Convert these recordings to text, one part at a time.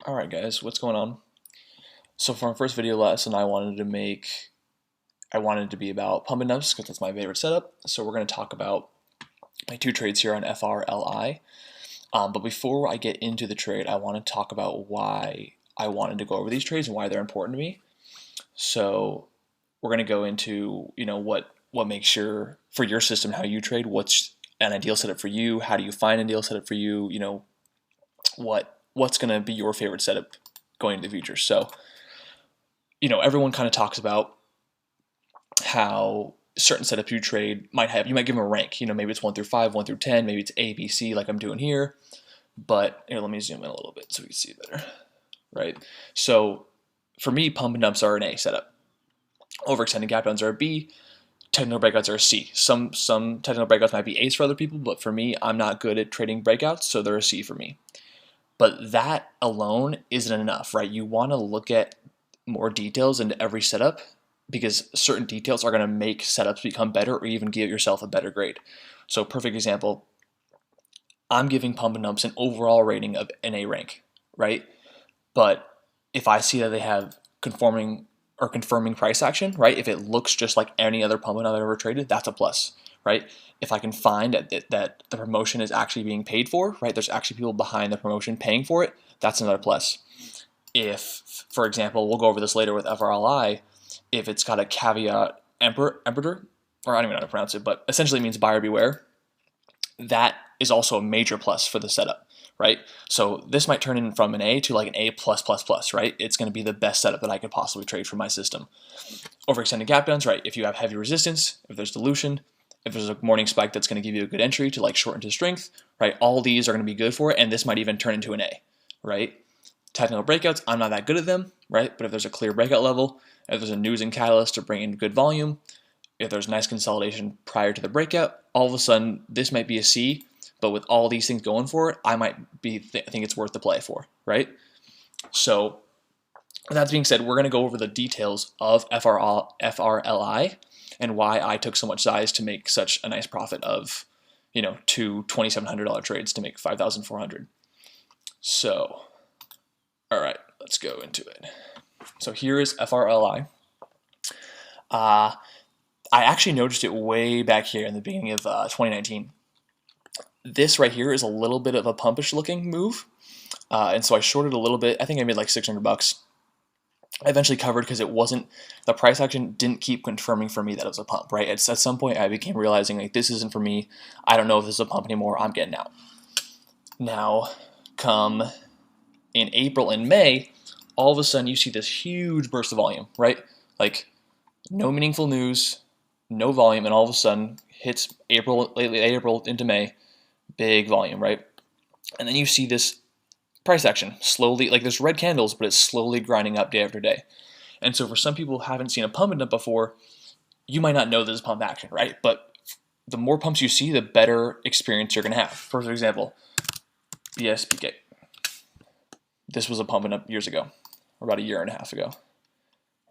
Alright guys, what's going on? So for our first video lesson I wanted to be about pump and dumps because that's my favorite setup. So we're going to talk about my two trades here on FRLI. But before I get into the trade, I want to talk about why I wanted to go over these trades and why they're important to me. So we're going to go into, what makes sure for your system how you trade, what's an ideal setup for you, how do you find an ideal setup for you, what's going to be your favorite setup going into the future. So, everyone kind of talks about how certain setups you trade you might give them a rank. Maybe it's 1 through 5, 1 through 10, maybe it's A, B, C, like I'm doing here. But here, let me zoom in a little bit so we can see better, right? So for me, pump and dumps are an A setup. Overextended gap downs are a B. Technical breakouts are a C. Some technical breakouts might be A's for other people, but for me, I'm not good at trading breakouts, so they're a C for me. But that alone isn't enough, right? You want to look at more details into every setup because certain details are going to make setups become better or even give yourself a better grade. So perfect example, I'm giving pump and dumps an overall rating of an A rank, right? But if I see that they have conforming or confirming price action, right? If it looks just like any other pump and dump I've ever traded, that's a plus, right? If I can find that the promotion is actually being paid for, right? There's actually people behind the promotion paying for it, that's another plus. If, for example, we'll go over this later with FRLI, if it's got a caveat emptor, or I don't even know how to pronounce it, but essentially means buyer beware, that is also a major plus for the setup, right? So this might turn in from an A to like an A+++, right? It's going to be the best setup that I could possibly trade for my system. Overextended gap downs, right? If you have heavy resistance, if there's dilution, if there's a morning spike that's going to give you a good entry to like shorten to strength, right? All these are going to be good for it, and this might even turn into an A, right? Technical breakouts, I'm not that good at them, right? But if there's a clear breakout level, if there's a news and catalyst to bring in good volume, if there's nice consolidation prior to the breakout, all of a sudden this might be a C, but with all these things going for it, I might think it's worth the play for, right? So that being said, we're going to go over the details of FRLI and why I took so much size to make such a nice profit of, two $2,700 trades to make $5,400. So, all right, let's go into it. So here is FRLI. I actually noticed it way back here in the beginning of 2019. This right here is a little bit of a pumpish looking move. And so I shorted a little bit. I think I made like 600 bucks. I eventually covered because the price action didn't keep confirming for me that it was a pump, right? At some point I became realizing like this isn't for me. I don't know if this is a pump anymore. I'm getting out. Now, come in April and May, all of a sudden you see this huge burst of volume, right? Like no meaningful news, no volume, and all of a sudden hits late April into May, big volume, right? And then you see this price action slowly, like there's red candles, but it's slowly grinding up day after day. And so for some people who haven't seen a pump and dump before, you might not know this is pump action, right? But the more pumps you see, the better experience you're going to have. For example, BSPK. This was a pump and dump years ago, or about a year and a half ago,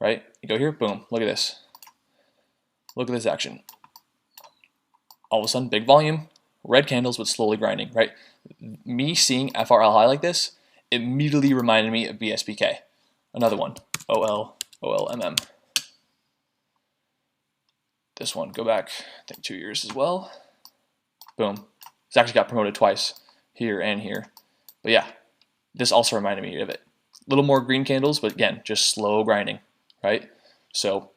right? You go here, boom, look at this. Look at this action. All of a sudden, big volume, red candles, but slowly grinding, right? Me seeing FRLI like this immediately reminded me of BSPK. Another one, OLMM. This one, go back, I think 2 years as well. Boom. It's actually got promoted twice, here and here. But yeah, this also reminded me of it. A little more green candles, but again, just slow grinding, right? So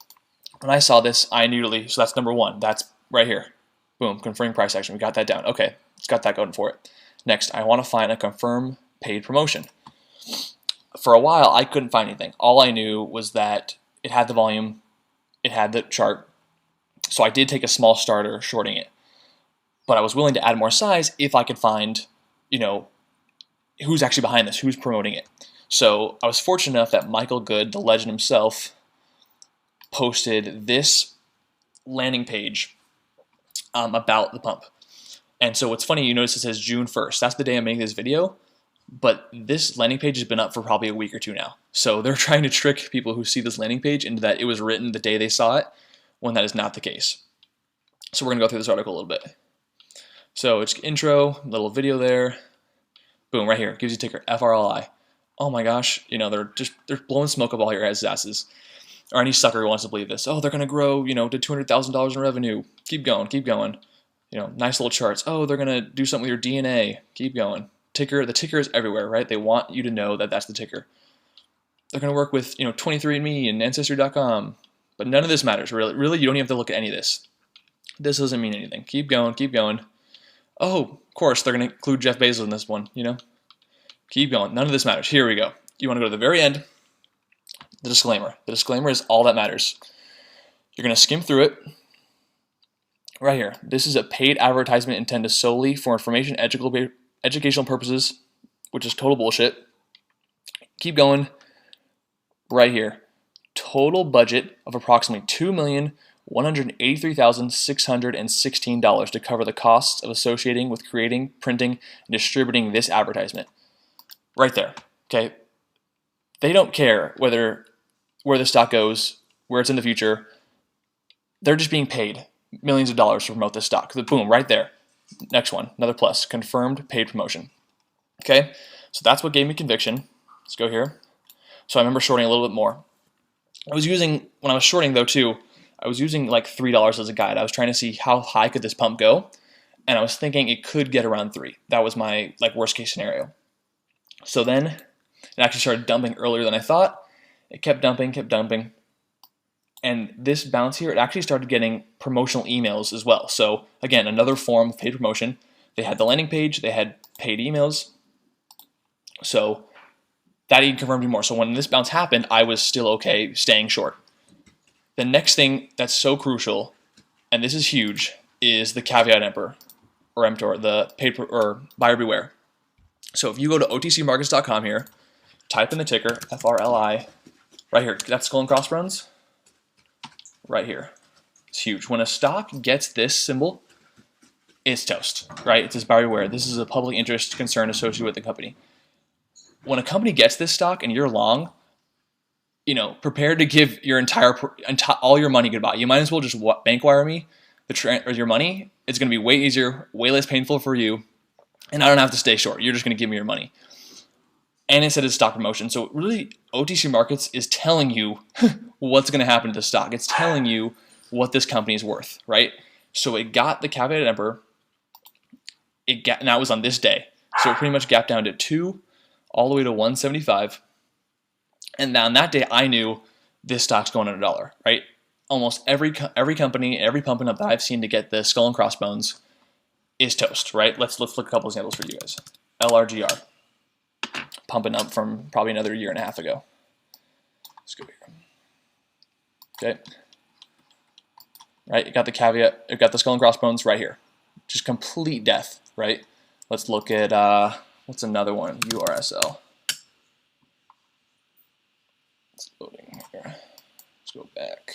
when I saw this, I immediately, so that's number one. That's right here. Boom, confirming price action. We got that down. Okay, it's got that going for it. Next, I want to find a confirm paid promotion. For a while, I couldn't find anything. All I knew was that it had the volume, it had the chart. So I did take a small starter shorting it. But I was willing to add more size if I could find, who's actually behind this, who's promoting it. So I was fortunate enough that Michael Good, the legend himself, posted this landing page about the pump. And so what's funny, you notice it says June 1st. That's the day I'm making this video. But this landing page has been up for probably a week or two now. So they're trying to trick people who see this landing page into that it was written the day they saw it, when that is not the case. So we're going to go through this article a little bit. So it's intro, little video there. Boom, right here. Gives you ticker FRLI. oh my gosh, they're blowing smoke up all your guys' asses. Or any sucker who wants to believe this. Oh, they're gonna grow, to $200,000 in revenue. Keep going, keep going. Nice little charts. Oh, they're gonna do something with your DNA. Keep going. The ticker is everywhere, right? They want you to know that that's the ticker. They're gonna work with 23andMe and Ancestry.com, but none of this matters really. Really, you don't even have to look at any of this. This doesn't mean anything. Keep going, keep going. Oh, of course, they're gonna include Jeff Bezos in this one. Keep going. None of this matters. Here we go. You want to go to the very end. The disclaimer. The disclaimer is all that matters. You're going to skim through it. Right here. This is a paid advertisement intended solely for information, educational purposes, which is total bullshit. Keep going. Right here. Total budget of approximately $2,183,616 to cover the costs of associating with creating, printing, and distributing this advertisement. Right there. Okay. They don't care where the stock goes, where it's in the future. They're just being paid millions of dollars to promote this stock. Boom, right there. Next one, another plus, confirmed paid promotion. Okay, so that's what gave me conviction. Let's go here. So I remember shorting a little bit more. When I was shorting though too, I was using like $3 as a guide. I was trying to see how high could this pump go, and I was thinking it could get around 3. That was my worst case scenario. So then it actually started dumping earlier than I thought. It kept dumping. And this bounce here, it actually started getting promotional emails as well. So again, another form of paid promotion. They had the landing page, they had paid emails. So that even confirmed me more. So when this bounce happened, I was still okay staying short. The next thing that's so crucial, and this is huge, is the caveat emptor, the or buyer beware. So if you go to otcmarkets.com here, type in the ticker, FRLI, right here, that's skull and crossbones, right here. It's huge. When a stock gets this symbol, it's toast, right? It says buyer beware. This is a public interest concern associated with the company. When a company gets this stock and you're long, prepare to give your all your money goodbye. You might as well just bank wire me your money. It's going to be way easier, way less painful for you, and I don't have to stay short. You're just going to give me your money. And it said it's stock promotion. So really, OTC Markets is telling you what's going to happen to the stock. It's telling you what this company is worth, right? So it got the caveat emptor. Now it was on this day. So it pretty much gapped down to 2 all the way to 175. And on that day, I knew this stock's going at $1, right? Almost every company, every pump and up that I've seen to get the skull and crossbones is toast, right? Let's look a couple examples for you guys. LRGR, pumping up from probably another year and a half ago. Let's go here. Okay. Right, it got the caveat, it got the skull and crossbones right here. Just complete death, right? Let's look at, what's another one? URSL. It's loading here. Let's go back.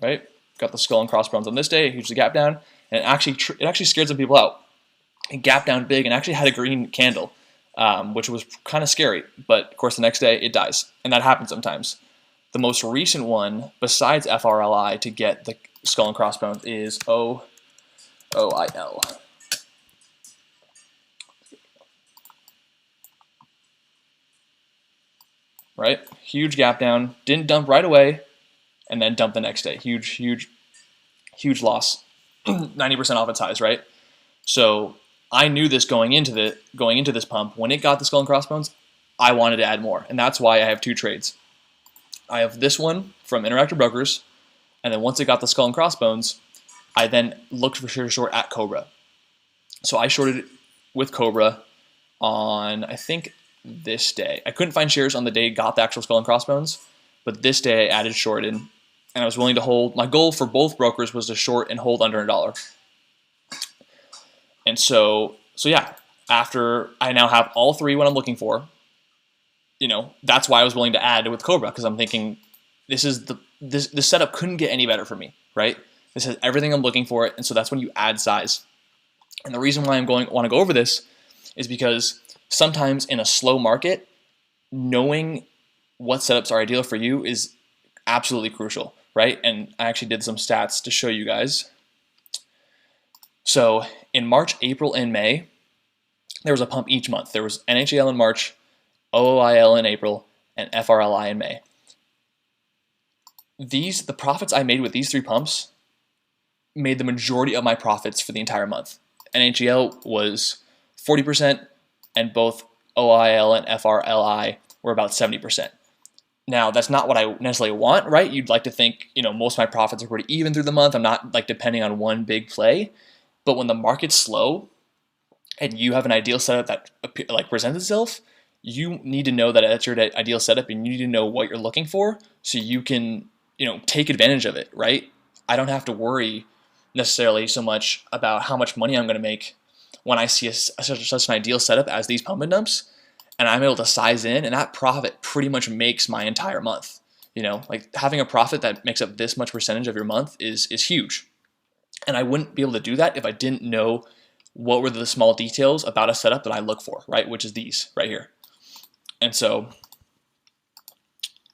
Right, got the skull and crossbones on this day, huge gap down, and it actually scared some people out. It gapped down big and actually had a green candle, which was kind of scary. But of course, the next day it dies, and that happens sometimes. The most recent one, besides FRLI, to get the skull and crossbones is OIL. Right, huge gap down, didn't dump right away, and then dump the next day. Huge loss, 90% off its highs, right? So I knew this going into this pump. When it got the skull and crossbones, I wanted to add more, and that's why I have 2 trades. I have this one from Interactive Brokers, and then once it got the skull and crossbones, I then looked for short at Cobra. So I shorted with Cobra on, I think, this day. I couldn't find shares on the day it got the actual skull and crossbones, but this day I added short in, and I was willing to hold. My goal for both brokers was to short and hold under $1. And so yeah, after I now have all 3 what I'm looking for, that's why I was willing to add with Cobra, because I'm thinking this setup couldn't get any better for me, right? This has everything I'm looking for, and so that's when you add size. And the reason why want to go over this is because sometimes in a slow market, knowing what setups are ideal for you is absolutely crucial, right? And I actually did some stats to show you guys. So in March, April, and May, there was a pump each month. There was NHAL in March, OOIL in April, and FRLI in May. The profits I made with these 3 pumps made the majority of my profits for the entire month. NAGL was 40%, and both OIL and FRLI were about 70%. Now, that's not what I necessarily want, right? You'd like to think, most of my profits are pretty even through the month. I'm not like depending on one big play. But when the market's slow and you have an ideal setup that like presents itself, you need to know that that's your ideal setup, and you need to know what you're looking for so you can, take advantage of it, right? I don't have to worry necessarily so much about how much money I'm going to make when I see such an ideal setup as these pump and dumps, and I'm able to size in, and that profit pretty much makes my entire month. Like having a profit that makes up this much percentage of your month is huge. And I wouldn't be able to do that if I didn't know what were the small details about a setup that I look for, right? Which is these right here. And so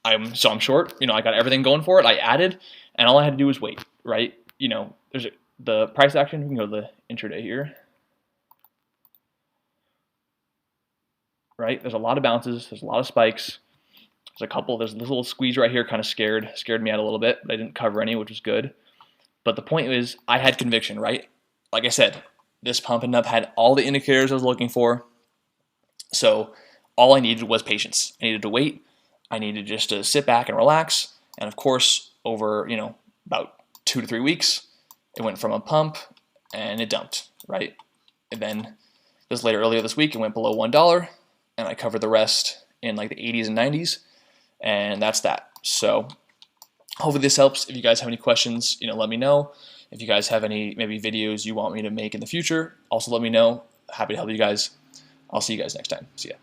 I'm short. I got everything going for it. I added, and all I had to do was wait, right? There's the price action. We can go to the intraday here. Right? There's a lot of bounces. There's a lot of spikes. There's this little squeeze right here, kind of scared me out a little bit, but I didn't cover any, which was good. But the point is, I had conviction, right? Like I said, this pump and dump had all the indicators I was looking for. So all I needed was patience. I needed to wait. I needed just to sit back and relax. And of course, over, about 2 to 3 weeks, it went from a pump and it dumped, right? And then earlier this week, it went below $1, and I covered the rest in like the 80s and 90s. And that's that. So hopefully this helps. If you guys have any questions, let me know. If you guys have any maybe videos you want me to make in the future, also let me know. Happy to help you guys. I'll see you guys next time. See ya.